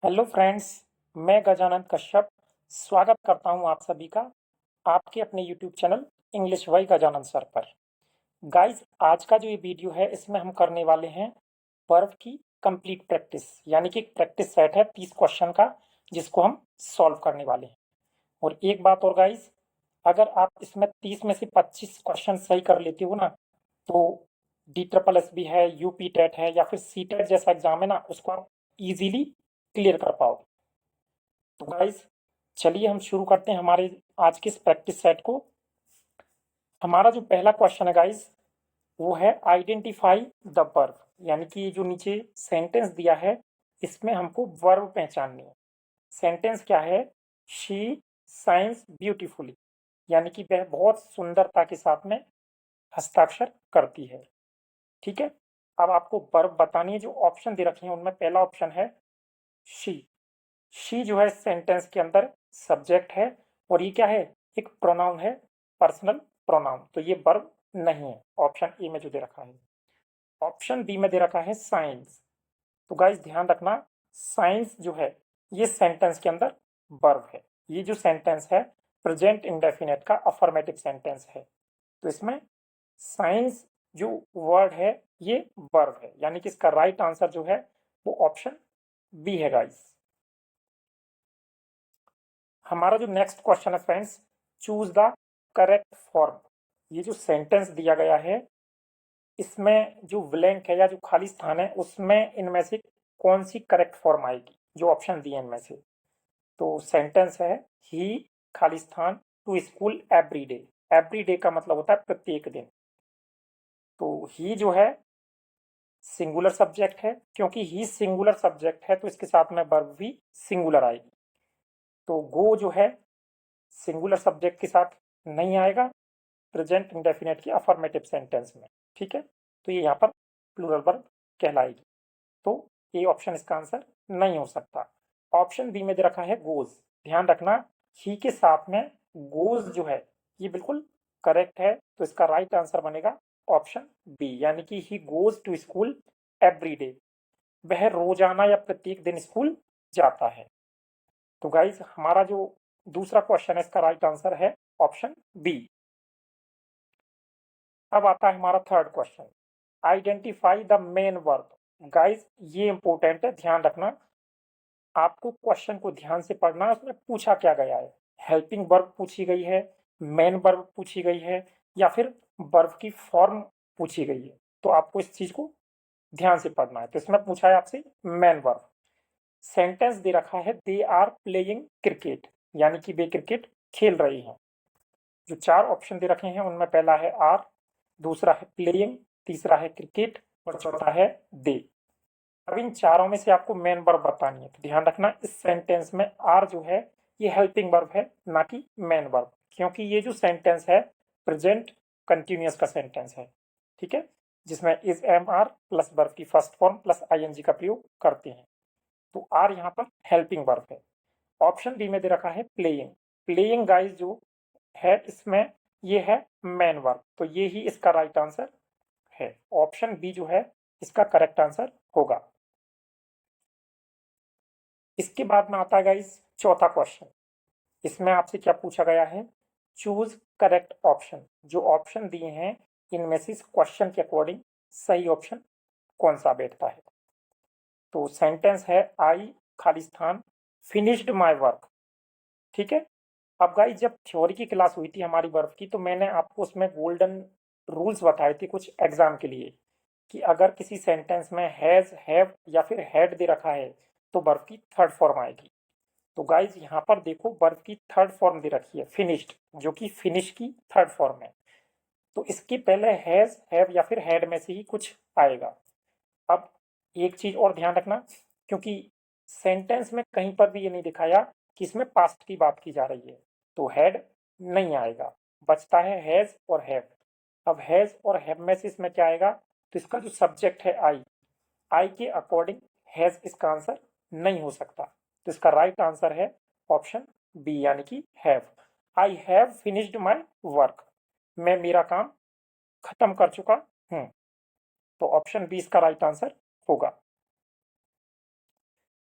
Hello friends, मैं गजानंद कश्यप स्वागत करता हूं आप सभी का आपके अपने YouTube channel English by Gajanand sir पर। गाइस, आज का जो ये वीडियो है इसमें हम करने वाले हैं वर्ब की कंप्लीट प्रैक्टिस, यानी कि एक प्रैक्टिस सेट है 30 क्वेश्चन का जिसको हम सॉल्व करने वाले हैं। और एक बात और गाइस, अगर आप इसमें 30 में से 25 क्वेश्चन सही कर लेते हो ना, तो डी ट्रिपल एस बी है, यूपी टेट है या फिर सी टेट जैसा एग्जाम है ना, उसको आप इजीली क्लियर कर पाओगे। तो गाइस, चलिए हम शुरू करते हैं हमारे आज के इस प्रैक्टिस सेट को। हमारा जो पहला क्वेश्चन है गाइस, वो है आइडेंटिफाई द वर्ब, यानी कि ये जो नीचे सेंटेंस दिया है इसमें हमको वर्ब पहचाननी है। सेंटेंस क्या है? शी साइंस ब्यूटीफुली, यानी कि वह बहुत सुंदरता के साथ में हस्ताक्षर करती है। ठीक है, अब आपको वर्ब बतानी है। जो ऑप्शन दे रखे हैं उनमें पहला ऑप्शन है शी। शी जो है सेंटेंस के अंदर सब्जेक्ट है और ये क्या है? एक प्रोनाउन है, पर्सनल प्रोनाउन, तो ये वर्ब नहीं है ऑप्शन ए में जो दे रखा है। ऑप्शन बी में दे रखा है साइंस। तो गाइस ध्यान रखना, साइंस जो है ये सेंटेंस के अंदर वर्ब है। ये जो सेंटेंस है प्रेजेंट इंडेफिनेट का अफर्मेटिव सेंटेंस है, तो इसमें साइंस जो वर्ड है ये वर्ब है, यानी कि इसका राइट आंसर जो है वो ऑप्शन बी है गाइस। हमारा जो नेक्स्ट क्वेश्चन है friends, choose the correct form. ये जो सेंटेंस दिया गया है इसमें जो ब्लैंक है या जो खाली स्थान है उसमें इनमें से कौन सी करेक्ट फॉर्म आएगी, जो ऑप्शन दिए इनमें से। तो सेंटेंस है ही खाली स्थान to school every day. Every day का मतलब होता है प्रत्येक दिन। तो ही जो है सिंगुलर सब्जेक्ट है, क्योंकि ही सिंगुलर सब्जेक्ट है तो इसके साथ में वर्ब भी सिंगुलर आएगी। तो गो जो है सिंगुलर सब्जेक्ट के साथ नहीं आएगा प्रेजेंट इंडेफिनेट की अफर्मेटिव सेंटेंस में। ठीक है, तो ये यहाँ पर प्लूरल वर्ब कहलाएगी। तो ये ऑप्शन इसका आंसर नहीं हो सकता। ऑप्शन बी में दे रखा है गोज। ध्यान रखना, ही के साथ में गोज जो है ये बिल्कुल करेक्ट है, तो इसका राइट आंसर बनेगा ऑप्शन बी, यानी कि he goes to school every day. वह रोजाना या प्रत्येक दिन स्कूल जाता है। तो गाइज, हमारा जो दूसरा क्वेश्चन है इसका राइट आंसर है ऑप्शन बी। अब आता है हमारा third question, identify the main verb. Guys ये इंपॉर्टेंट है, ध्यान रखना, आपको क्वेश्चन को ध्यान से पढ़ना है, उसमें पूछा क्या गया है। हेल्पिंग वर्ब पूछी गई है, मेन वर्ब पूछी गई है, या फिर वर्ब की फॉर्म पूछी गई है। तो आपको इस चीज को ध्यान से पढ़ना है। तो इसमें पूछा है आपसे मेन वर्ब। सेंटेंस दे रखा है दे आर प्लेइंग क्रिकेट, यानी कि वे क्रिकेट खेल रही हैं। जो चार ऑप्शन दे रखे हैं उनमें पहला है आर, दूसरा है प्लेइंग, तीसरा है क्रिकेट और चौथा है दे। अब इन चारों में से आपको मेन वर्ब बतानी है। तो ध्यान रखना, इस सेंटेंस में आर जो है ये हेल्पिंग वर्ब है, ना कि मेन वर्ब, क्योंकि ये जो सेंटेंस है प्रेजेंट कंटिन्यूअस का सेंटेंस है। ठीक है, जिसमें is am are plus verb की फर्स्ट फॉर्म प्लस आईएनजी का प्रयोग करते हैं। तो आर यहाँ पर हेल्पिंग वर्ब है। ऑप्शन बी में दे रखा है प्लेइंग। प्लेइंग गाइस जो है इसमें ये है मेन वर्ब, तो ये ही इसका राइट आंसर है। ऑप्शन बी जो है इसका करेक्ट आंसर होगा। इसके बाद में आता है गाइस चौथा क्वेश्चन। इसमें आपसे क्या पूछा गया है? Choose correct option. जो ऑप्शन दिए हैं इनमें से इस क्वेश्चन के अकॉर्डिंग सही ऑप्शन कौन सा बैठता है। तो सेंटेंस है आई खाली स्थान फिनिश्ड माय वर्क। ठीक है, अब गाइस जब थ्योरी की क्लास हुई थी हमारी वर्ब की, तो मैंने आपको उसमें गोल्डन रूल्स बताए थे कुछ एग्जाम के लिए, कि अगर किसी सेंटेंस में हैज, हैव या फिर हैड दे रखा है तो वर्ब की थर्ड फॉर्म आएगी। तो गाइज यहाँ पर देखो वर्ब की थर्ड फॉर्म दे रखी है फिनिश्ड, जो कि फिनिश की थर्ड फॉर्म है। तो इसके पहले हैज, हैव या फिर हैड में से ही कुछ आएगा। अब एक चीज और ध्यान रखना, क्योंकि सेंटेंस में कहीं पर भी ये नहीं दिखाया कि इसमें पास्ट की बात की जा रही है, तो हैड नहीं आएगा, बचता है हैज और हैव। अब हैज और हैव में से इसमें क्या आएगा? तो इसका जो सब्जेक्ट है आई, आई के अकॉर्डिंग हैज इसका आंसर नहीं हो सकता। तो इसका राइट आंसर है ऑप्शन बी, यानी कि have. I have finished my work, मैं मेरा काम खत्म कर चुका हूं। तो ऑप्शन बी इसका राइट आंसर होगा।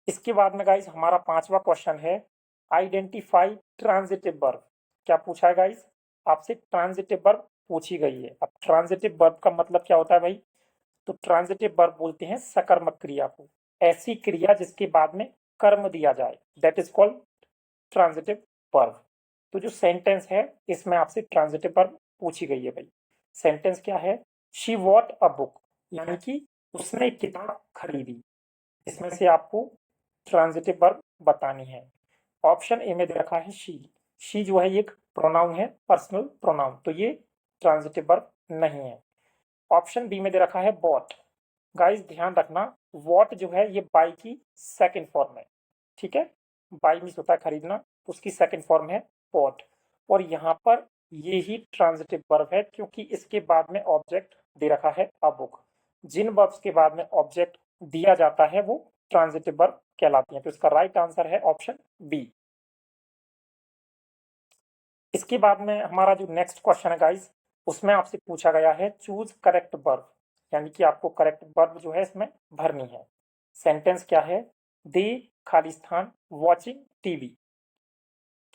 इसके बाद में गाइज हमारा 5वां क्वेश्चन है आइडेंटिफाई ट्रांजिटिव वर्ब। क्या पूछा है गाइज आपसे? ट्रांजिटिव वर्ब पूछी गई है। अब ट्रांजिटिव वर्ब का मतलब क्या होता है भाई? तो ट्रांजिटिव वर्ब बोलते हैं सकर्मक क्रिया को, ऐसी क्रिया जिसके बाद में कर्म दिया जाए, that is called transitive verb. तो जो सेंटेंस है इसमें आपसे ट्रांजिटिव वर्ब पूछी गई है भाई। सेंटेंस क्या है? शी वॉट अ बुक, यानी कि उसने एक किताब खरीदी। इसमें से आपको ट्रांजिटिव वर्ब बतानी है। ऑप्शन ए में दे रखा है शी। शी जो है एक प्रोनाउन है, पर्सनल प्रोनाउन, तो ये ट्रांजिटिव वर्ब नहीं है। ऑप्शन बी में दे रखा है बॉट। गाइस ध्यान रखना, वॉट जो है ये बाई की सेकंड फॉर्म है, ठीक है। बाई मीन्स होता है खरीदना, उसकी सेकंड फॉर्म है बॉट। और यहाँ पर ये ही ट्रांजिटिव वर्ब है क्योंकि इसके बाद में ऑब्जेक्ट दे रखा है अ बुक। जिन वर्ब्स के बाद में ऑब्जेक्ट दिया जाता है वो ट्रांजिटिव वर्ब कहलाती हैं। तो इसका राइट आंसर है ऑप्शन बी। इसके बाद में हमारा जो नेक्स्ट क्वेश्चन है गाइस, उसमें आपसे पूछा गया है चूज करेक्ट वर्ब, यानी कि आपको करेक्ट वर्ब जो है इसमें भरनी है। सेंटेंस क्या है? दे खालिस्तान वॉचिंग टीवी,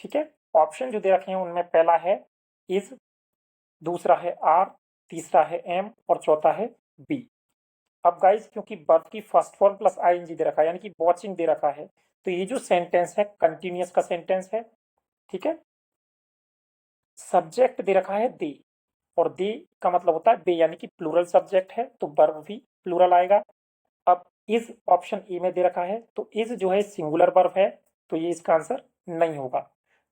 ठीक है। ऑप्शन जो दे रखे हैं उनमें पहला है इज, दूसरा है आर, तीसरा है एम और चौथा है बी। अब गाइस क्योंकि वर्ब की फर्स्ट फॉर्म प्लस आईएनजी दे रखा है, यानी कि वॉचिंग दे रखा है, तो ये जो सेंटेंस है कंटिन्यूअस का सेंटेंस है, ठीक है। सब्जेक्ट दे रखा है दे, और दे का मतलब होता है बे, यानी कि प्लूरल सब्जेक्ट है तो वर्ब भी प्लूरल आएगा। अब इज ऑप्शन ए में दे रखा है, तो इज जो है सिंगुलर वर्ब है, तो ये इसका आंसर नहीं होगा।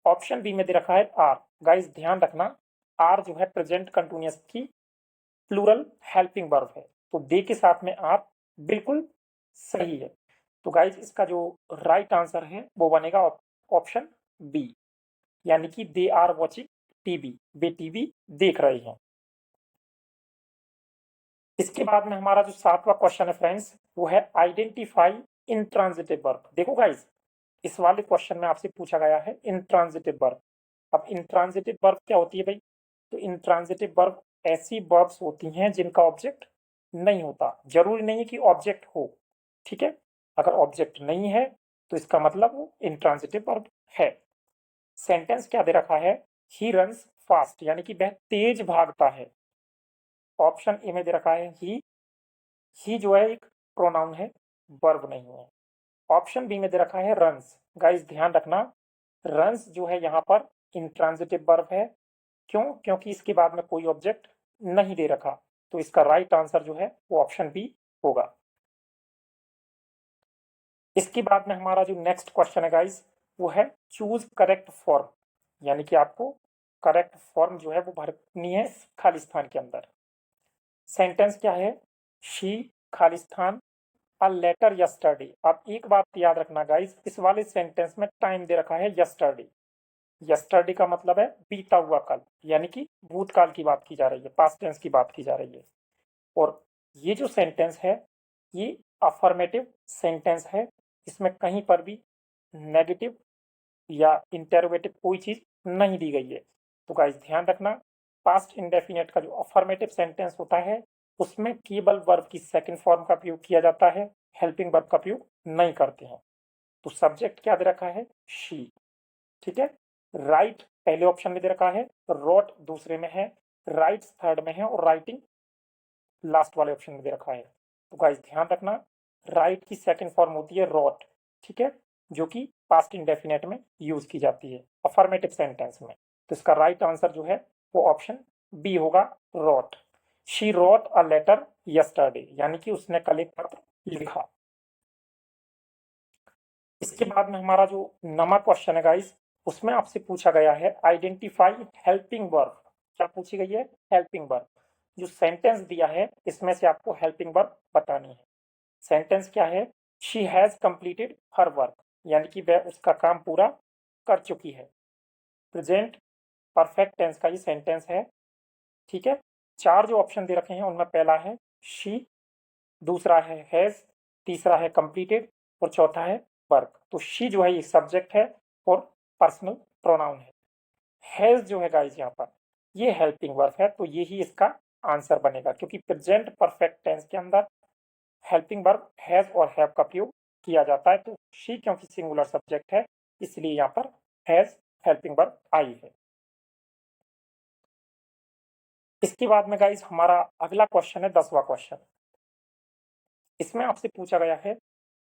ऑप्शन बी में दे रखा है आर। गाइस ध्यान रखना, आर जो है प्रेजेंट कंटिन्यूअस की प्लूरल हेल्पिंग वर्ब है, तो दे के साथ में आर बिल्कुल सही है। तो गाइस इसका जो राइट आंसर है वो बनेगा ऑप्शन बी, यानी कि दे आर वॉचिंग टीवी, वे टीवी देख रहे हैं। इसके बाद में हमारा जो 7वां क्वेश्चन है फ्रेंड्स, वो है आइडेंटिफाई इंट्रांजिटिव वर्ब। देखो गाइस, इस वाले क्वेश्चन में आपसे पूछा गया है इंट्रांजिटिव वर्ब। अब इंट्रांजिटिव वर्ब क्या होती है भाई? तो इंट्रांजिटिव वर्ब ऐसी वर्ब्स होती हैं जिनका ऑब्जेक्ट नहीं होता। जरूरी नहीं है कि ऑब्जेक्ट हो, ठीक है। अगर ऑब्जेक्ट नहीं है तो इसका मतलब वो इंट्रांजिटिव वर्ब है। सेंटेंस क्या दे रखा है? ही रन्स फास्ट, यानी कि वह तेज भागता है। ऑप्शन ए में दे रखा है ही जो है एक प्रोनाउन है, वर्ब नहीं है। ऑप्शन बी में दे रखा है रन्स। गाइस ध्यान रखना, रन्स जो है यहाँ पर इंट्रांजिटिव वर्ब है। क्यों? क्योंकि इसके बाद में कोई ऑब्जेक्ट नहीं दे रखा, तो इसका राइट आंसर जो है वो ऑप्शन बी होगा। इसके बाद में हमारा जो नेक्स्ट क्वेश्चन है गाइस, वो है चूज करेक्ट फॉर्म, यानी कि आपको करेक्ट फॉर्म जो है वो भरनी है खालिस्तान के अंदर। सेंटेंस क्या है? शी खालिस्तान अ लेटर यस्टरडे। अब एक बात याद रखना गाइस, इस वाले सेंटेंस में टाइम दे रखा है यस्टरडे। यस्टरडे का मतलब है बीता हुआ कल, यानी कि भूतकाल की बात की जा रही है, पास्ट टेंस की बात की जा रही है। और ये जो सेंटेंस है ये अफर्मेटिव सेंटेंस है, इसमें कहीं पर भी नेगेटिव या इंटरोगेटिव कोई चीज नहीं दी गई है। तो गाइस ध्यान रखना, पास्ट इंडेफिनिट का जो अफर्मेटिव सेंटेंस होता है उसमें केवल वर्ब की सेकंड फॉर्म का प्रयोग किया जाता है, हेल्पिंग वर्ब का प्रयोग नहीं करते हैं। तो सब्जेक्ट क्या दे रखा है? शी, ठीक है। राइट पहले ऑप्शन में दे रखा है, रोट दूसरे में है, राइट्स थर्ड में है और राइटिंग लास्ट वाले ऑप्शन में दे रखा है। तो गाइस ध्यान रखना, राइट की सेकंड फॉर्म होती है रोट, ठीक है, जो कि पास्ट इंडेफिनिट में यूज की जाती है अफर्मेटिव सेंटेंस में। तो इसका राइट आंसर जो है वो ऑप्शन बी होगा, wrote. She wrote a letter yesterday, यानी कि उसने कल एक पत्र लिखा। इसके बाद में हमारा जो नवा क्वेश्चन है गाइस, उसमें आपसे पूछा गया है आइडेंटिफाई हेल्पिंग वर्ब। क्या पूछी गई है? Helping verb. जो सेंटेंस दिया है इसमें से आपको हेल्पिंग वर्ब बतानी है। सेंटेंस क्या है? She has completed her work, यानी कि वह उसका काम पूरा कर चुकी है। प्रेजेंट परफेक्ट टेंस का ये सेंटेंस है, ठीक है। चार जो ऑप्शन दे रखे हैं उनमें पहला है शी, दूसरा है हैज, तीसरा है कंप्लीटेड और चौथा है वर्क। तो शी जो है ये सब्जेक्ट है और पर्सनल प्रोनाउन है। हैज जो है गाइस यहाँ पर ये हेल्पिंग वर्ब है, तो ये ही इसका आंसर बनेगा, क्योंकि प्रेजेंट परफेक्ट टेंस के अंदर हेल्पिंग वर्ब हैज और हैव का प्रयोग किया जाता है, तो शी क्योंकि सिंगुलर सब्जेक्ट है इसलिए यहाँ पर हैज हेल्पिंग वर्ब आई है। इसके बाद में गाइस हमारा अगला क्वेश्चन है 10वां क्वेश्चन। इसमें आपसे पूछा गया है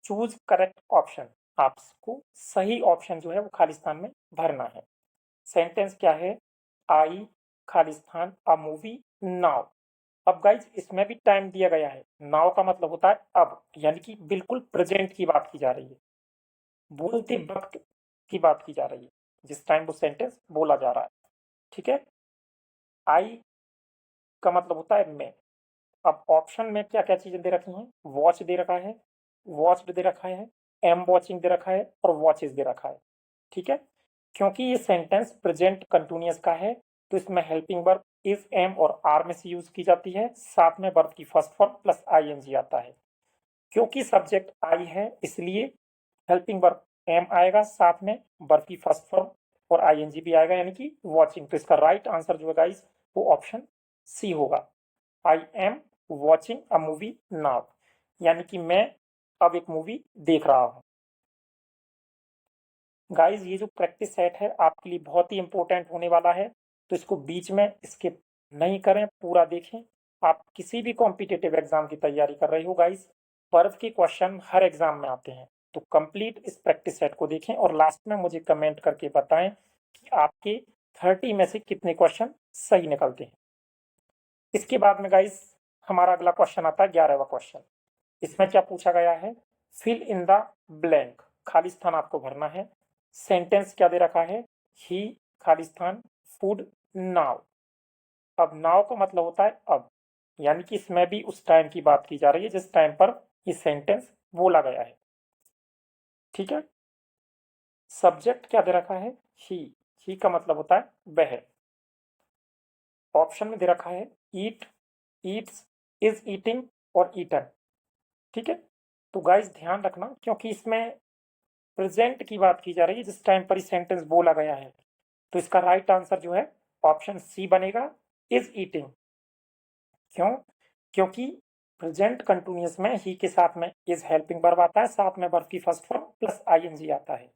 चूज करेक्ट ऑप्शन, आपको सही ऑप्शन जो है वो खालिस्तान में भरना है। सेंटेंस क्या है, I Khalistan a movie now. अब गाइज इसमें भी टाइम दिया गया है, नाउ का मतलब होता है अब, यानी कि बिल्कुल प्रेजेंट की बात की जा रही है, बोलते वक्त की बात की जा रही है, जिस टाइम वो सेंटेंस बोला जा रहा है। ठीक है, आई का मतलब होता है मैं। अब ऑप्शन में क्या क्या चीजें दे रखी हैं, वॉच दे रखा है, वॉच्ड दे रखा है, एम वॉचिंग दे रखा है और वॉचेस दे रखा है। ठीक है, क्योंकि ये सेंटेंस प्रेजेंट कंटिन्यूअस का है तो इसमें हेल्पिंग वर्ब इज, एम और आर में से यूज की जाती है, साथ में वर्ब की फर्स्ट फॉर्म प्लस आईएनजी आता है। क्योंकि सब्जेक्ट आई है इसलिए हेल्पिंग वर्ब एम आएगा, साथ में वर्ब की फर्स्ट फॉर्म और आईएनजी भी आएगा, यानी कि वॉचिंग। तो इसका राइट आंसर जो है गाइस वो ऑप्शन सी होगा, I am watching a movie now, यानी कि मैं अब एक मूवी देख रहा हूं। गाइस ये जो प्रैक्टिस सेट है आपके लिए बहुत ही इंपॉर्टेंट होने वाला है, तो इसको बीच में स्किप नहीं करें, पूरा देखें। आप किसी भी कॉम्पिटिटिव एग्जाम की तैयारी कर रहे हो गाइस, वर्ब के क्वेश्चन हर एग्जाम में आते हैं, तो कंप्लीट इस प्रैक्टिस सेट को देखें और लास्ट में मुझे कमेंट करके बताएं कि आपके 30 में से कितने क्वेश्चन सही निकलते हैं। इसके बाद में गाइस हमारा अगला क्वेश्चन आता है 11वां क्वेश्चन। इसमें क्या पूछा गया है, फिल इन द ब्लैंक, खाली स्थान आपको भरना है। सेंटेंस क्या दे रखा है, ही खाली स्थान फूड नाउ। अब नाउ का मतलब होता है अब, यानी कि इसमें भी उस टाइम की बात की जा रही है जिस टाइम पर ये सेंटेंस बोला गया है। ठीक है, सब्जेक्ट क्या दे रखा है, ही का मतलब होता है वह। ऑप्शन में दे रखा है ईट, ईट्स, इज ईटिंग और ईटन। ठीक है, तो गाइस ध्यान रखना क्योंकि इसमें प्रेजेंट की बात की जा रही है जिस टाइम पर सेंटेंस बोला गया है, तो इसका राइट आंसर जो है ऑप्शन सी बनेगा, इज ईटिंग। क्यों, क्योंकि प्रेजेंट कंटिन्यूअस में ही के साथ में इज हेल्पिंग वर्ब आता है, साथ में वर्ब की फर्स्ट फॉर्म प्लस आईएनजी आता है,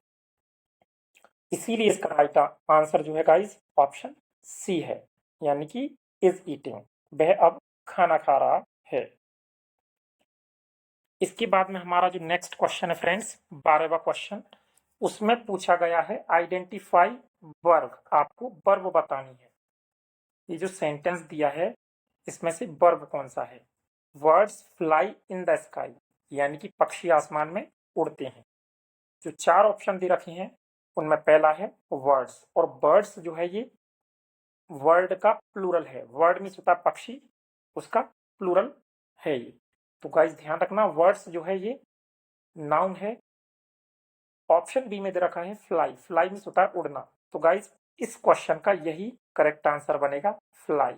इसीलिए इसका राइट आंसर जो है गाइस ऑप्शन सी है, यानी कि इज ईटिंग, वह अब खाना खा रहा है। इसके बाद में हमारा जो नेक्स्ट क्वेश्चन है फ्रेंड्स 12वां क्वेश्चन, उसमें पूछा गया है आइडेंटिफाई वर्ब, आपको वर्ब बतानी है। ये जो सेंटेंस दिया है इसमें से वर्ब कौन सा है। Words fly in the sky, यानी कि पक्षी आसमान में उड़ते हैं। जो 4 ऑप्शन दे रखे हैं उनमें पहला है वर्ड्स, और बर्ड्स जो है ये वर्ड का प्लूरल है, वर्ड मीन्स होता है पक्षी, उसका प्लूरल है ये। तो गाइस ध्यान रखना वर्ड्स जो है ये नाउन है। ऑप्शन बी में दे रखा है फ्लाई, फ्लाई मीन्स होता है उड़ना, तो गाइस इस क्वेश्चन का यही करेक्ट आंसर बनेगा फ्लाई,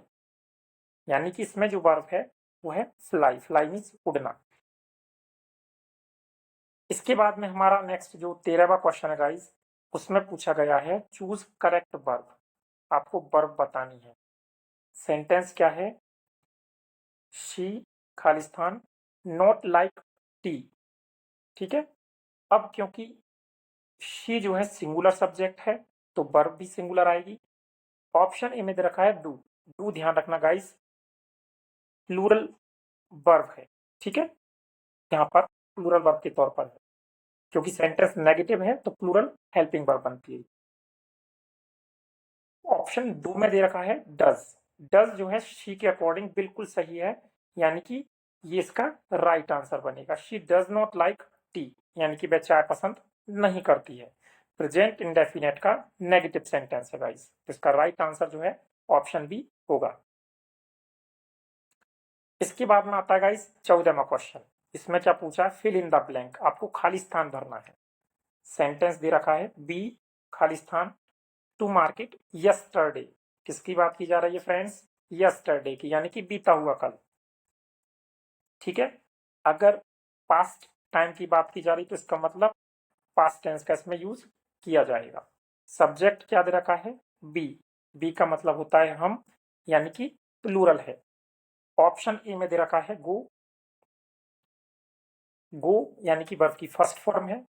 यानी कि इसमें जो वर्ब है वो है फ्लाई, फ्लाई मीन्स उड़ना। इसके बाद में हमारा नेक्स्ट जो 13वां क्वेश्चन है गाइस, उसमें पूछा गया है चूज करेक्ट वर्ब, आपको वर्ब बतानी है। सेंटेंस क्या है, she Khalistan not like T. ठीक है, अब क्योंकि शी जो है सिंगुलर सब्जेक्ट है तो वर्ब भी सिंगुलर आएगी। ऑप्शन ए में दे रखा है डू, डू ध्यान रखना गाइस प्लूरल वर्ब है। ठीक है, यहाँ पर प्लूरल वर्ब के तौर पर है, क्योंकि सेंटेंस नेगेटिव है तो प्लूरल हेल्पिंग वर्ब बनती है। ऑप्शन दो में दे रखा है डज, डज जो है शी के अकॉर्डिंग बिल्कुल सही है, यानी कि ये इसका राइट आंसर बनेगा। She does not like T, यानी कि वह चाय पसंद नहीं करती है। प्रेजेंट इंडेफिनेट का नेगेटिव सेंटेंस है गाइस, तो इसका राइट आंसर जो है ऑप्शन बी होगा। इसके बाद में आता है गाइस 14वां क्वेश्चन। इसमें क्या पूछा है, फिल इन द ब्लैंक, आपको खाली स्थान भरना है। सेंटेंस दे रखा है बी खाली स्थान टू मार्केट यस्टरडे, किसकी बात की जा रही है फ्रेंड्स, यस्टरडे की, यानी कि बीता हुआ कल। ठीक है, अगर पास्ट टाइम की बात की जा रही तो इसका मतलब पास्ट टेंस का इसमें यूज किया जाएगा। सब्जेक्ट क्या दे रखा है, बी, बी का मतलब होता है हम, यानी कि प्लूरल है। ऑप्शन ए में दे रखा है गो, गो यानी कि वर्ब की फर्स्ट फॉर्म है।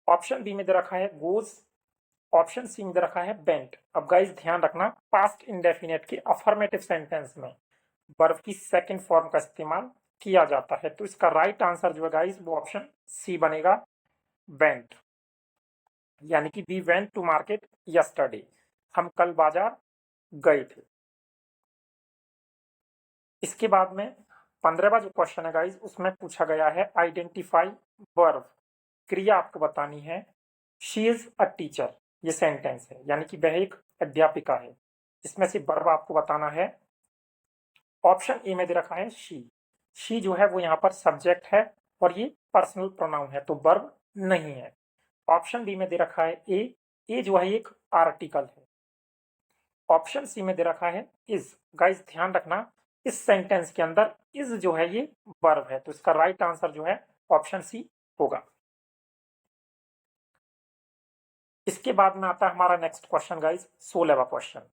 ऑप्शन बी में दे रखा है गोज, ऑप्शन सी में दे रखा है वेंट। अब गाइस ध्यान रखना, पास्ट इंडेफिनिट के अफर्मेटिव सेंटेंस में वर्ब की सेकंड फॉर्म का इस्तेमाल किया जाता है। तो इसका राइट आंसर जो है गाइस वो ऑप्शन सी बनेगा, वेंट। यानी कि we went to market yesterday, हम कल बाजार गए थे। इसके बाद में 15वां जो क्वेश्चन है गाइस उसमें पूछा गया है आइडेंटिफाई वर्ब, क्रिया आपको बतानी है। शी इज अ टीचर, ये सेंटेंस है यानी कि वह एक अध्यापिका है। इसमें से वर्ब आपको बताना है। ऑप्शन ए में दे रखा है शी जो है वो यहाँ पर सब्जेक्ट है और ये पर्सनल प्रोनाउन है, तो वर्ब नहीं है। ऑप्शन बी में दे रखा है ए जो है एक आर्टिकल है। ऑप्शन सी में दे रखा है इज। गाइस ध्यान रखना, इस सेंटेंस के अंदर इज जो है ये वर्ब है, तो इसका राइट आंसर जो है ऑप्शन सी होगा। इसके बाद में आता है हमारा नेक्स्ट क्वेश्चन गाइस, 16वां क्वेश्चन।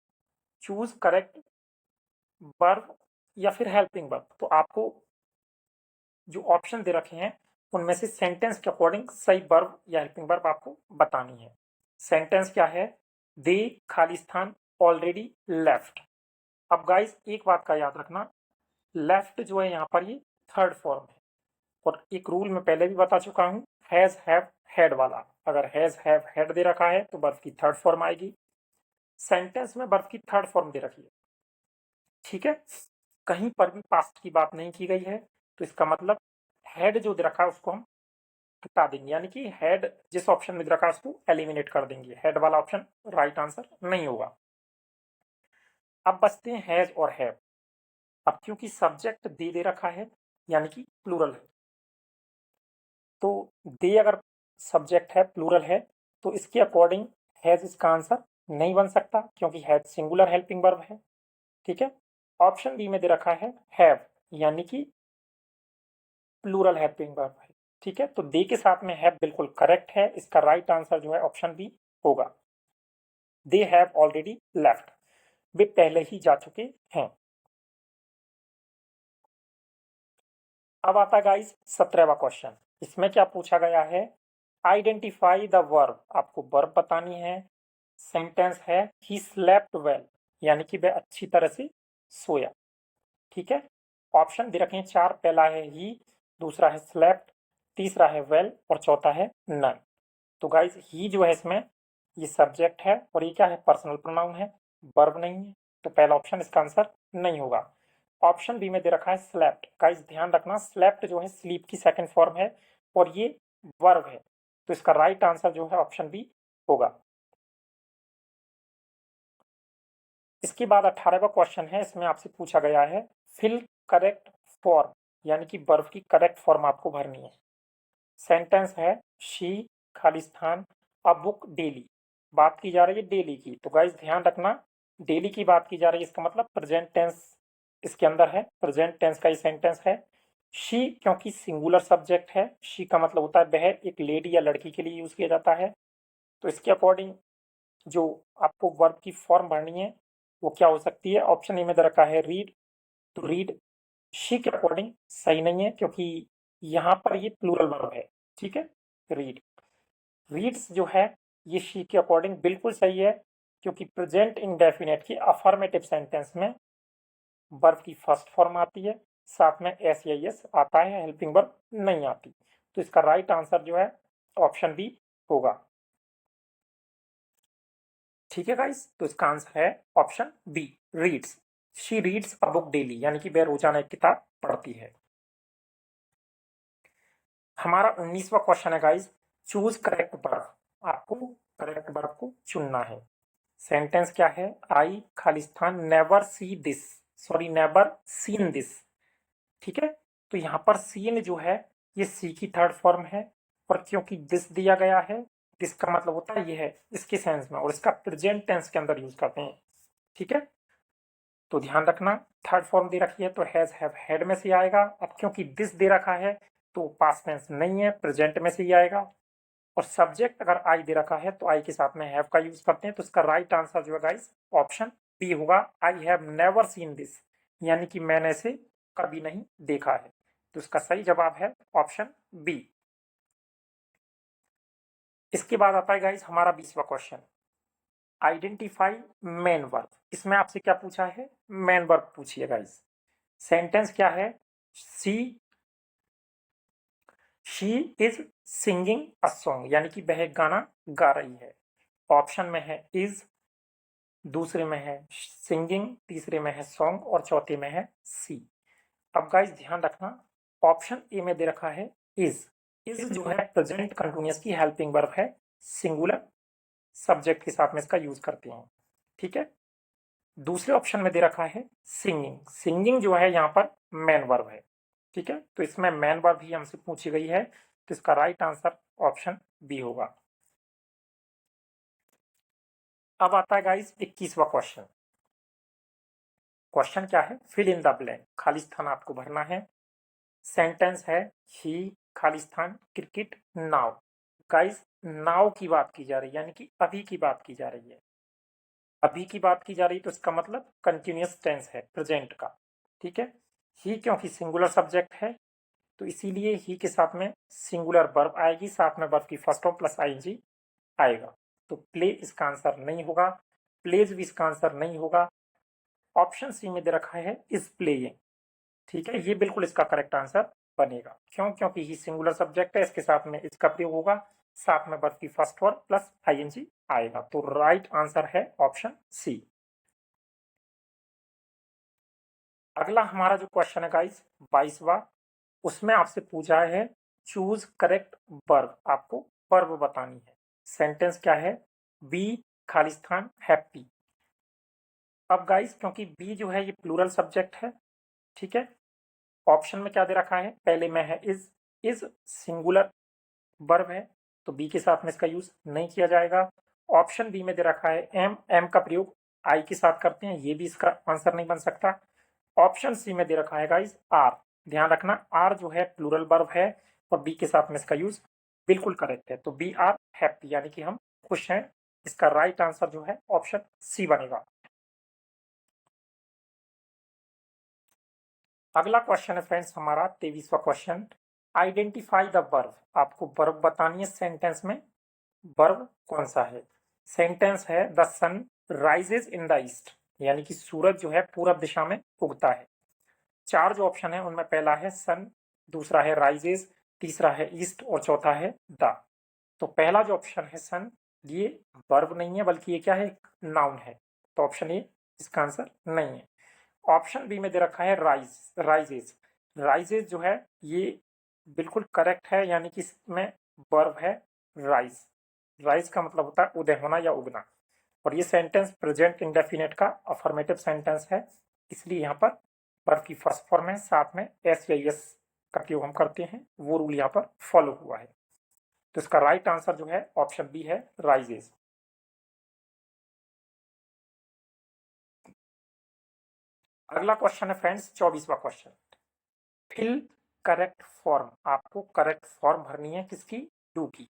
चूज करेक्ट वर्ब या फिर हेल्पिंग वर्ब। तो आपको जो ऑप्शन दे रखे हैं उनमें से सेंटेंस के अकॉर्डिंग सही वर्ब या हेल्पिंग वर्ब आपको बतानी है। सेंटेंस क्या है, दे खालिस्तान ऑलरेडी लेफ्ट। अब गाइस एक बात का याद रखना, लेफ्ट जो है यहाँ पर ये थर्ड फॉर्म है, और एक रूल मैं पहले भी बता चुका हूँ, हैज हैव हैड वाला। अगर हैज हैव हैड दे रखा है तो वर्ब की थर्ड फॉर्म आएगी। सेंटेंस में वर्ब की थर्ड फॉर्म दे रखी है, ठीक है, कहीं पर भी पास्ट की बात नहीं की गई है, तो इसका मतलब हैड जो दे रखा है उसको हम हटा देंगे, यानी कि हैड जिस ऑप्शन में दे रखा है उसको एलिमिनेट कर देंगे। हैड वाला ऑप्शन राइट आंसर नहीं होगा। अब बचते हैं हैज और हैव। अब क्योंकि सब्जेक्ट दे रखा है यानी कि प्लूरल है, तो दे अगर सब्जेक्ट है प्लूरल है तो इसके अकॉर्डिंग हैज इसका आंसर नहीं बन सकता, क्योंकि हैज सिंगुलर हेल्पिंग वर्ब है, ठीक है। ऑप्शन बी में दे रखा है हैव, यानी कि प्लूरल हेल्पिंग वर्ब है, ठीक है। तो दे के साथ में हैव बिल्कुल करेक्ट है, इसका राइट आंसर जो है ऑप्शन बी होगा, दे हैव ऑलरेडी लेफ्ट, वे पहले ही जा चुके हैं। अब आता गाइस 17वां क्वेश्चन। इसमें क्या पूछा गया है, आइडेंटिफाई द वर्ब, आपको वर्ब बतानी है। सेंटेंस है ही स्लेप्ट वेल, यानी कि वह अच्छी तरह से सोया, ठीक है। ऑप्शन दे रखे हैं चार, पहला है ही, दूसरा है स्लेप्ट, तीसरा है वेल और चौथा है नन। तो गाइस ही जो है इसमें ये सब्जेक्ट है और ये क्या है, पर्सनल प्रोनाउन है, वर्ब नहीं है, तो पहला ऑप्शन इसका आंसर नहीं होगा। ऑप्शन बी में दे रखा है स्लेप्ट। गाइस ध्यान रखना, स्लेप्ट जो है स्लीप की सेकंड फॉर्म है और ये वर्ब है, तो इसका राइट आंसर जो है ऑप्शन बी होगा। इसके बाद 18वां क्वेश्चन है, इसमें आपसे पूछा गया है फिल करेक्ट फॉर्म, यानी कि वर्ब की करेक्ट फॉर्म आपको भरनी है। सेंटेंस है शी खालिस्तान अ बुक डेली, बात की जा रही है डेली की, तो गाइस ध्यान रखना डेली की बात की जा रही है, इसका मतलब प्रेजेंट टेंस इसके अंदर है, प्रेजेंट टेंस का ये सेंटेंस है। शी क्योंकि सिंगुलर सब्जेक्ट है, शी का मतलब होता है वह, एक लेडी या लड़की के लिए यूज किया जाता है, तो इसके अकॉर्डिंग जो आपको वर्ब की फॉर्म भरनी है वो क्या हो सकती है। ऑप्शन ए में दे रखा है रीड, तो रीड शी के अकॉर्डिंग सही नहीं है, क्योंकि यहाँ पर ये प्लूरल वर्ब है, ठीक है। रीड, रीड्स जो है ये शी के अकॉर्डिंग बिल्कुल सही है, क्योंकि प्रेजेंट इंडेफिनेट की अफर्मेटिव सेंटेंस में वर्ब की फर्स्ट फॉर्म आती है, साथ में एस या एस आता है, हेल्पिंग वर्ब नहीं आती, तो इसका राइट आंसर जो है ऑप्शन बी होगा, ठीक है गाइस। तो इसका आंसर है option B, reads. She reads a book daily, यानी कि वह रोजाना एक किताब पढ़ती है। हमारा 19वां क्वेश्चन है गाइस, चूज करेक्ट वर्ब, आपको करेक्ट वर्ब को चुनना है। सेंटेंस क्या है, आई खालिस्तान never see this, sorry never seen this, ठीक है। तो यहाँ पर सीन जो है ये सी की थर्ड फॉर्म है, और क्योंकि दिस दिया गया है, दिस का मतलब होता है ये है इसके सेंस में, और इसका प्रेजेंट टेंस के अंदर यूज करते हैं, ठीक है। तो ध्यान रखना, थर्ड फॉर्म दे रखी है तो हैज हैव हैड में से आएगा। अब क्योंकि दिस दे रखा है तो पास्ट टेंस नहीं है, प्रेजेंट में से ही आएगा, और सब्जेक्ट अगर आई दे रखा है तो आई के साथ में हैव का यूज करते हैं, तो इसका राइट आंसर जो है गाइस ऑप्शन बी होगा, I have never seen this, यानी कि मैंने इसे कभी नहीं देखा है, तो इसका सही जवाब है ऑप्शन बी। इसके बाद आता है गाइस हमारा 20वां क्वेश्चन, आइडेंटिफाई मेन वर्ब। इसमें आपसे क्या पूछा है, मेन वर्ब पूछिए गाइस। सेंटेंस क्या है, she is singing a song, यानी कि वह गाना गा रही है। ऑप्शन में है इज, दूसरे में है सिंगिंग, तीसरे में है सॉन्ग और चौथे में है सी। अब गाइस ध्यान रखना, ऑप्शन ए में दे रखा है इज। इज जो है प्रेजेंट कंटिन्यूअस की हेल्पिंग वर्ब है, सिंगुलर सब्जेक्ट के साथ में इसका यूज करते हैं, ठीक है। दूसरे ऑप्शन में दे रखा है सिंगिंग। सिंगिंग जो है यहाँ पर मेन वर्ब है, ठीक है। तो इसमें मेन वर्ब ही हमसे पूछी गई है, तो इसका राइट आंसर ऑप्शन बी होगा। अब आता है गाइस 21वां क्वेश्चन। क्वेश्चन क्या है, फिल इन द ब्लैंक, खाली स्थान आपको भरना है। सेंटेंस है ही खाली स्थान क्रिकेट नाउ। गाइस नाउ की बात की जा रही है, यानी कि अभी की बात की जा रही है। अभी की बात की जा रही है तो इसका मतलब कंटिन्यूअस टेंस है, प्रेजेंट का, ठीक है। ही क्योंकि सिंगुलर सब्जेक्ट है, तो इसीलिए ही के साथ में सिंगुलर वर्ब आएगी, साथ में वर्ब की फर्स्ट फॉर्म प्लस आईएनजी आएगा। तो प्ले इसका आंसर नहीं होगा, प्लेज भी इसका आंसर नहीं होगा। ऑप्शन सी में दे रखा है इज प्लेइंग, ठीक है, ये बिल्कुल इसका करेक्ट आंसर बनेगा। क्यों, क्योंकि ही सिंगुलर सब्जेक्ट है, इसके साथ में इसका प्रयोग होगा, साथ में वर्ब की फर्स्ट वर्ब प्लस आईएनजी आएगा। तो राइट आंसर है ऑप्शन सी। अगला हमारा जो क्वेश्चन है गाइस 22वां, उसमें आपसे पूछा है चूज करेक्ट वर्ब, आपको वर्ब बतानी है। सेंटेंस क्या है, बी खाली स्थान हैप्पी। अब गाइस क्योंकि बी जो है ये प्लूरल सब्जेक्ट है, ठीक है। ऑप्शन में क्या दे रखा है, पहले में है इज सिंगुलर वर्ब है, तो बी के साथ में इसका यूज नहीं किया जाएगा। ऑप्शन बी में दे रखा है एम, एम का प्रयोग आई के साथ करते हैं, ये भी इसका आंसर नहीं बन सकता। ऑप्शन सी में दे रखा है गाइस आर। ध्यान रखना आर जो है प्लूरल वर्ब है और बी के साथ में इसका यूज बिल्कुल करेक्ट है। तो बी आर हैप्पी, यानी कि हम खुश हैं। इसका राइट आंसर जो है ऑप्शन सी बनेगा। अगला क्वेश्चन है फ्रेंड्स हमारा 23वां क्वेश्चन, आइडेंटिफाई द वर्ब। आपको वर्ब बतानी है सेंटेंस में, वर्ब कौन सा है। सेंटेंस है the sun rises in the east, यानी कि सूरज जो है पूरब दिशा में उगता है। चार जो ऑप्शन है उनमें पहला है सन, दूसरा है राइजेज, तीसरा है ईस्ट और चौथा है द। तो पहला जो ऑप्शन है सन, ये वर्ब नहीं है बल्कि ये क्या है, नाउन है। तो ऑप्शन ए इसका आंसर नहीं है। ऑप्शन बी में दे रखा है राइजेज। राइजेज जो है ये बिल्कुल करेक्ट है, यानी कि इसमें वर्ब है राइज। राइज का मतलब होता है उदय होना या उगना, और ये सेंटेंस प्रेजेंट इंडेफिनेट का अफर्मेटिव सेंटेंस है, इसलिए यहाँ पर वर्ब की फर्स्ट फॉर्म है, साथ में एस या एस का प्रयोग हम करते हैं, वो रूल यहाँ पर फॉलो हुआ है। तो इसका राइट आंसर जो है ऑप्शन बी है राइजेज। अगला क्वेश्चन है फ्रेंड्स 24वां क्वेश्चन, फिल करेक्ट फॉर्म। आपको करेक्ट फॉर्म भरनी है किसकी, डू की।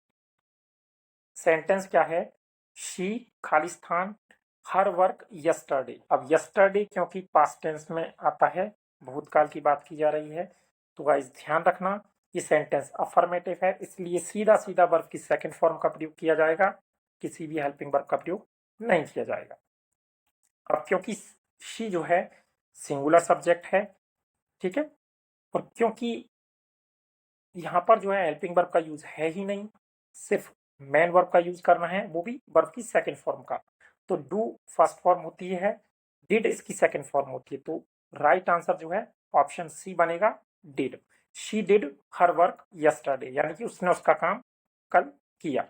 सेंटेंस क्या है, शी खाली स्थान हर वर्क यस्टरडे। अब यस्टरडे क्योंकि पास्ट टेंस में आता है, भूतकाल की बात की जा रही है, तो गाइस ध्यान रखना ये सेंटेंस अफर्मेटिव है, इसलिए सीधा सीधा वर्ब की सेकंड फॉर्म का प्रयोग किया जाएगा, किसी भी हेल्पिंग वर्ब का प्रयोग नहीं किया जाएगा। अब क्योंकि शी जो है सिंगुलर सब्जेक्ट है, ठीक है, और क्योंकि यहाँ पर जो है हेल्पिंग वर्ब का यूज है ही नहीं, सिर्फ मेन वर्ब का यूज करना है, वो भी वर्ब की सेकंड फॉर्म का। तो डू फर्स्ट फॉर्म होती है, डिड इसकी सेकंड फॉर्म होती है। तो राइट आंसर जो है ऑप्शन सी बनेगा, did. She did her work yesterday, यानी कि उसने उसका काम कल किया।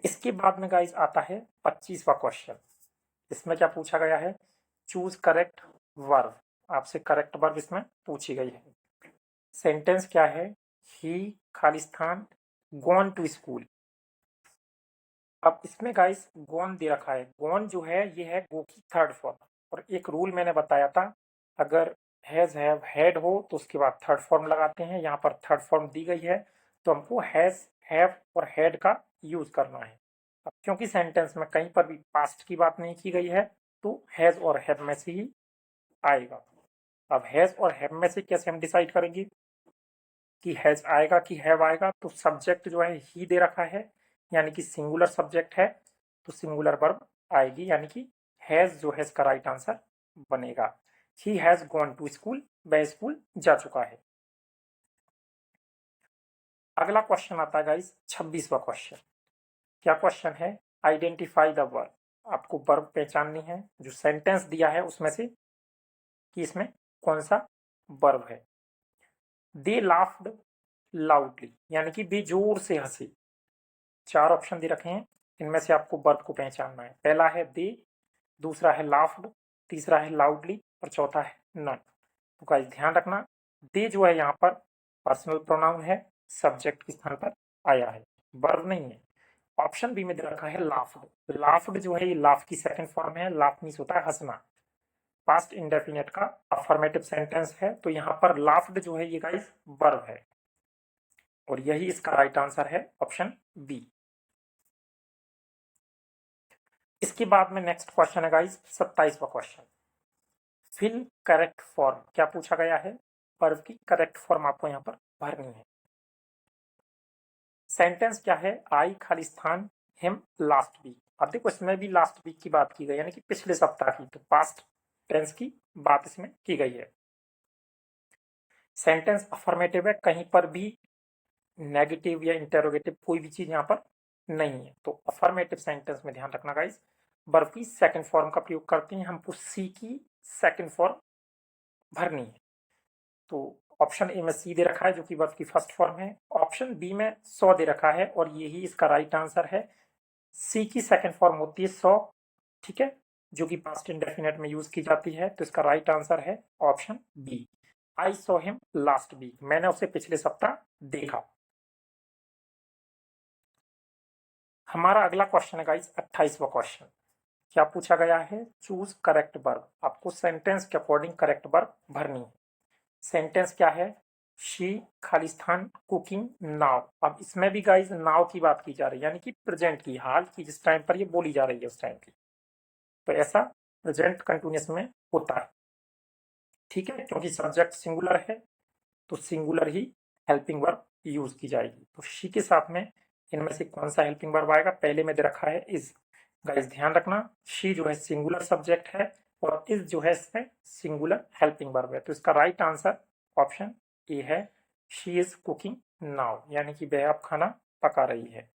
इसके बाद में गाइस आता है 25वां क्वेश्चन। इसमें क्या पूछा गया है, चूज करेक्ट वर्ब। आपसे करेक्ट वर्ब इसमें पूछी गई है। सेंटेंस क्या है, ही खाली स्थान गॉन टू स्कूल। अब इसमें गाइस गॉन दे रखा है, गॉन जो है ये है गो की थर्ड फॉर्म, और एक रूल मैंने बताया था, अगर हैज हैव हैड हो तो उसके बाद थर्ड फॉर्म लगाते हैं। यहाँ पर थर्ड फॉर्म दी गई है, तो हमको हैज हैव और हैड का यूज करना है। अब क्योंकि सेंटेंस में कहीं पर भी पास्ट की बात नहीं की गई है, तो हैज और हैव में से ही आएगा। अब हैज और हैव में से कैसे हम डिसाइड करेंगे कि हैज आएगा कि हैव आएगा? तो सब्जेक्ट जो है ही दे रखा है, यानी कि सिंगुलर सब्जेक्ट है, तो सिंगुलर वर्ब आएगी, यानी कि हैज जो है इसका राइट आंसर बनेगा। He has gone to school, वह स्कूल जा चुका है। अगला क्वेश्चन आता है गाइस 26वां क्वेश्चन। क्या क्वेश्चन है? Identify the verb. आपको वर्ब पहचाननी है जो सेंटेंस दिया है उसमें से कि इसमें कौन सा वर्ब है। दे लाफ्ड लाउडली, यानी कि बेजोर से हंसे। चार ऑप्शन दे रखे हैं, इनमें से आपको वर्ब को पहचानना है। पहला है दे, दूसरा है लाफ्ड, तीसरा है लाउडली और चौथा है नन। तो गाइस ध्यान रखना, दे जो है यहाँ पर पर्सनल प्रोनाउन है, सब्जेक्ट के स्थान पर आया है, वर्ब नहीं है। ऑप्शन बी में दे रखा है लाफ्ड। लाफ्ड जो है ये लाफ की सेकंड फॉर्म है। लाफ मीन्स होता है हंसना, पास्ट इंडेफिनिट का अफर्मेटिव सेंटेंस है, तो यहाँ पर लाफ्ड जो है ये गाइस वर्ब है, और यही इसका राइट आंसर है, ऑप्शन बी। इसके बाद में नेक्स्ट क्वेश्चन है गाइस 27वां क्वेश्चन। Fill correct form. क्या पूछा गया है? वर्ब की करेक्ट फॉर्म आपको यहाँ पर भरनी है। सेंटेंस क्या है? आई खाली स्थान हिम लास्ट वीक। अब देखो इसमें भी लास्ट वीक की बात की गई, यानी कि पिछले सप्ताह की, तो पास्ट टेंस की बात इसमें की गई है। सेंटेंस अफर्मेटिव है, कहीं पर भी नेगेटिव या इंटेरोगेटिव कोई भी चीज यहाँ पर नहीं है। तो अफर्मेटिव सेंटेंस में ध्यान रखना गाइस, वर्ब की सेकंड फॉर्म का प्रयोग करते हैं। हमको सी की सेकंड फॉर्म भरनी है। तो ऑप्शन ए में सी दे रखा है जो कि वर्ब की फर्स्ट फॉर्म है। ऑप्शन बी में सौ दे रखा है और यही इसका राइट आंसर है। सी की सेकंड फॉर्म होती है सौ, ठीक है, जो कि पास्ट इंडेफिनिट में यूज की जाती है। तो इसका राइट आंसर है option b. I saw him last week, मैंने उसे पिछले सप्ताह देखा। हमारा अगला क्वेश्चन है गाइस 28वां क्वेश्चन। क्या पूछा गया है? Choose correct verb. आपको सेंटेंस के अकॉर्डिंग करेक्ट वर्ब भरनी है। सेंटेंस क्या है? शी खाली स्थान कुकिंग नाउ। अब इसमें भी गाइस नाउ की बात की जा रही है, यानी कि प्रेजेंट की, हाल की, जिस टाइम पर ये बोली जा रही है उस टाइम की। तो ऐसा प्रेजेंट कंटिन्यूअस में होता है, ठीक है, क्योंकि सब्जेक्ट सिंगुलर है तो सिंगुलर ही हेल्पिंग वर्ब यूज की जाएगी। तो शी के साथ में इनमें से कौन सा हेल्पिंग वर्ब आएगा? पहले में दे रखा है इज। गाइस ध्यान रखना, शी जो है सिंगुलर सब्जेक्ट है और इज जो है इसमें सिंगुलर हेल्पिंग वर्ब है। तो इसका राइट आंसर ऑप्शन ए है, शी इज कुकिंग नाउ, यानी कि वह अब खाना पका रही है।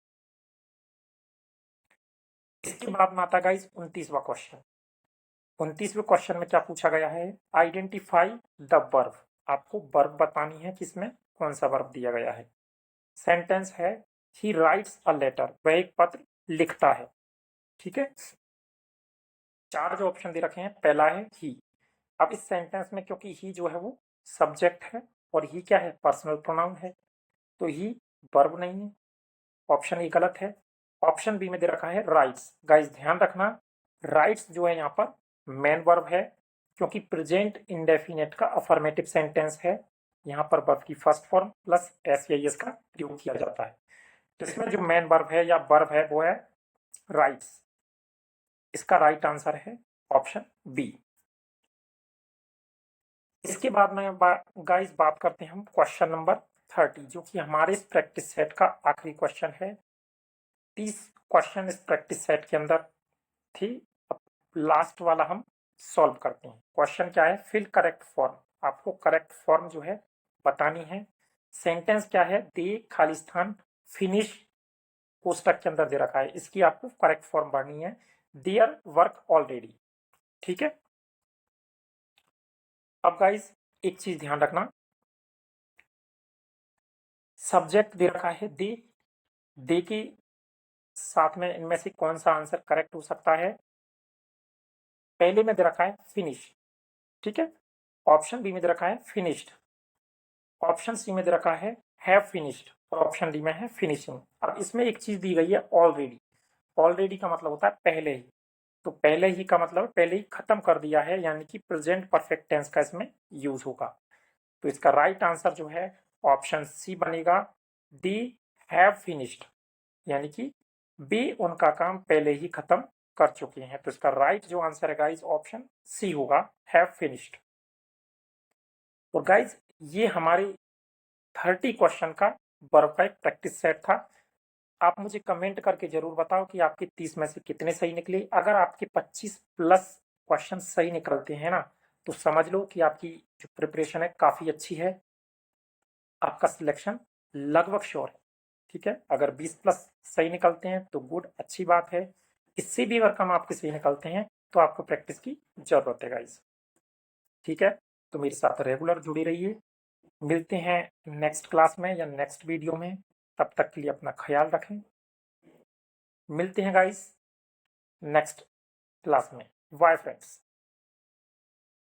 इसके बाद में आता गाइस 29वां क्वेश्चन। 29वें क्वेश्चन में क्या पूछा गया है? Identify the verb. आपको वर्ब बतानी है किसमें कौन सा वर्ब दिया गया है। सेंटेंस है ही राइट्स अ लेटर, वह एक पत्र लिखता है, ठीक है। चार जो ऑप्शन दे रखे हैं, पहला है ही। अब इस सेंटेंस में क्योंकि ही जो है वो सब्जेक्ट है और ही क्या है? पर्सनल प्रोनाउन है, तो ही वर्ब नहीं है, ऑप्शन ए गलत है। ऑप्शन बी में दे रखा है राइट्स। गाइस ध्यान रखना, राइट्स जो है यहाँ पर मेन वर्ब है, क्योंकि प्रेजेंट इंडेफिनेट का अफर्मेटिव सेंटेंस है। यहाँ पर वर्ब की फर्स्ट फॉर्म प्लस एस या एस का प्रयोग किया जाता है। तो इसमें जो मेन वर्ब है या वर्ब है वो है राइट्स। इसका राइट आंसर है ऑप्शन बी। इसके बाद में गाइस बात करते हैं हम क्वेश्चन नंबर 30, जो कि हमारे इस प्रैक्टिस सेट का आखिरी क्वेश्चन है। 30 क्वेश्चन इस प्रैक्टिस सेट के अंदर थी। अब लास्ट वाला हम सॉल्व करते हैं। क्वेश्चन क्या है? Fill correct form. आपको करेक्ट फॉर्म जो है बतानी है। सेंटेंस क्या है? दे खाली स्थान फिनिश कोष्टक के अंदर दे रखा है, इसकी आपको करेक्ट फॉर्म भरनी है, देयर वर्क ऑलरेडी, ठीक है। अब गाइस एक चीज ध्यान रखना, सब्जेक्ट दे रखा है दे, दे के साथ में इनमें से कौन सा आंसर करेक्ट हो सकता है? पहले में दे रखा है फिनिश, ठीक है। ऑप्शन बी में दे रखा है फिनिश्ड। ऑप्शन सी में दे रखा है हैव फिनिश्ड और ऑप्शन डी में है फिनिशिंग। अब इसमें एक चीज दी गई है ऑलरेडी। ऑलरेडी का मतलब होता है पहले ही, तो पहले ही का मतलब पहले ही खत्म कर दिया है, यानी कि प्रेजेंट परफेक्ट टेंस का इसमें यूज होगा। तो इसका राइट आंसर जो है ऑप्शन सी बनेगा, दी हैव फिनिश्ड, यानी कि बी उनका काम पहले ही खत्म कर चुके हैं। तो इसका राइट जो आंसर है गाइस ऑप्शन सी होगा, हैव फिनिश्ड। और गाइज ये हमारे 30 क्वेश्चन का बर्फ का एक प्रैक्टिस सेट था। आप मुझे कमेंट करके जरूर बताओ कि आपके 30 में से कितने सही निकले। अगर आपके 25 प्लस क्वेश्चन सही निकलते हैं ना, तो समझ लो कि आपकी जो प्रिपरेशन है काफी अच्छी है, आपका सिलेक्शन लगभग श्योर है। ठीक है, अगर 20 प्लस सही निकलते हैं तो गुड, अच्छी बात है। इससे भी अगर कम आपके सही निकलते हैं तो आपको प्रैक्टिस की जरूरत है गाइस। ठीक है, तो मेरे साथ रेगुलर जुड़े रहिए। मिलते हैं नेक्स्ट क्लास में या नेक्स्ट वीडियो में। तब तक के लिए अपना ख्याल रखें। मिलते हैं गाइस नेक्स्ट क्लास में। Bye friends.